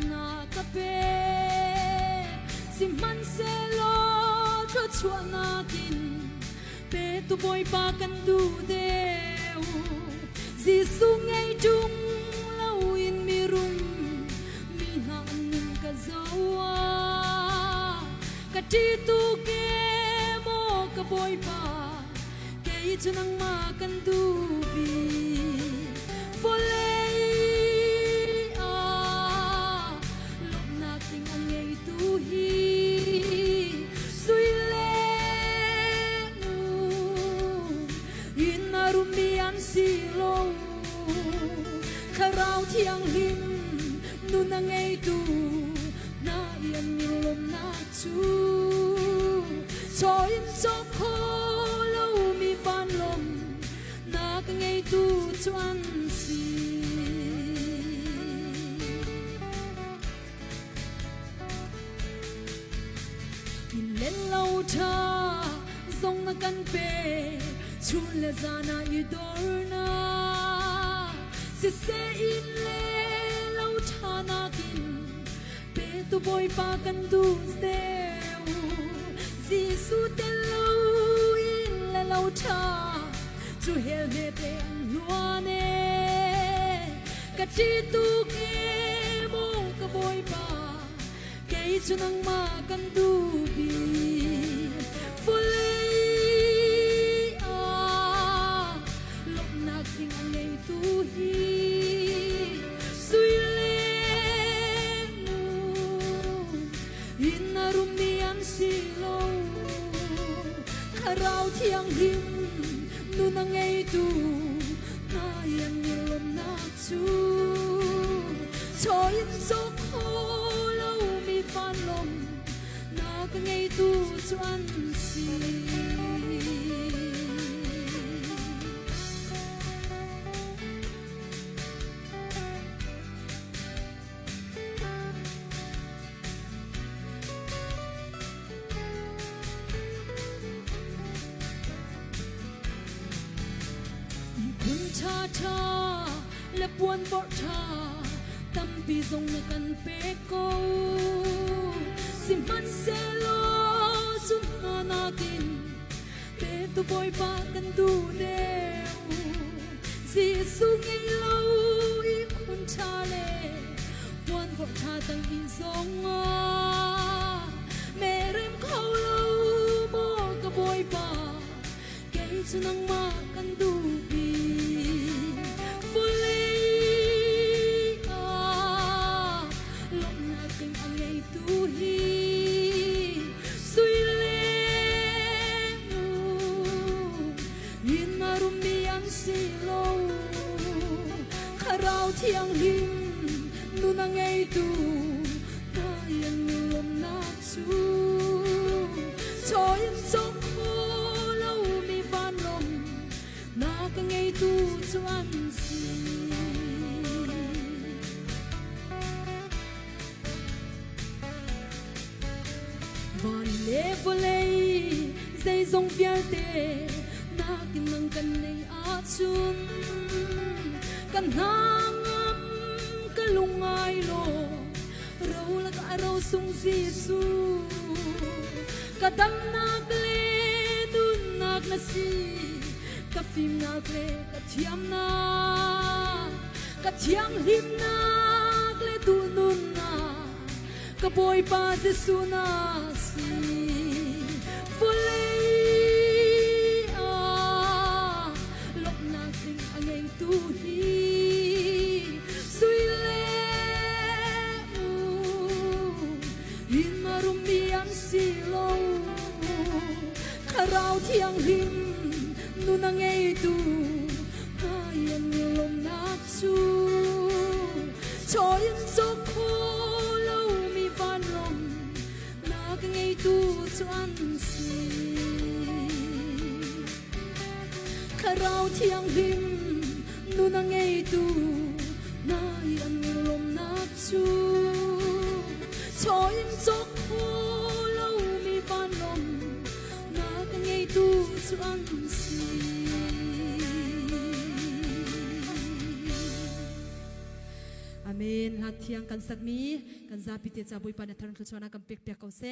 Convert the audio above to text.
na ka pe si man se lo cho chua na kin pe tu boy pa kan du deu Giêsu ngay trung lâu in mi rum mi nang ka zawa ka ti tu ke mo ka boy pa ke chunang ma kan du bi silo kharau thiang him nu na ngei tu na yan mi lom na chu cho in cho kho lo mi ban lom na ka ngei tu chuan si in len lo tha zong na kan pe chun le zana i dorna se in le lo thana kin pe tu boy pa kan du steu Giêsu te lo in le lo tha chu hel me te lua ne ka chi tu ke mo ka boy pa ke chu nang ma kan du bi rau thiang him nu na ngei tu na yan ni lom na chu cho in so kho lo mi fan lom na ka ngei tu chuan si cha cha le buồn bỏ cha tâm pi dòng na kan pe ko sim man se lo sun na kin pe tu boy pa kan du deu Giêsu ngay lâu i kun cha le buồn bỏ cha tang in dòng mẹ rem khâu lâu mo ka boy pa ke chu nang ma kan du thiang him nu na ngei tu na yan mi lom na chu cho in so kho lo mi van lom na ka ngei tu chuan si van le volei dây dòng vial te na kin nang kan nei a chun kan hang lungai lo ro la ka ro sung Giêsu ka dam nak le dun nak na si ka phim nak le ka thiam him nak le du nun na ka boy pa Giêsu na si volei lop nak ding angeng tu hi silo kharau thiang him nu na ngei tu na yan ni lom na chu cho in so kho lo mi van lom na ka ngei tu chuan si kharau thiang him nu na ngei tu na yan ni lom na chu cho in so kho tu chuan si อาเมนลาเทียงกันสักมีกันซาปิเตจาบุยปานทันคลชวนากัมเปียกเปียกเขาเซ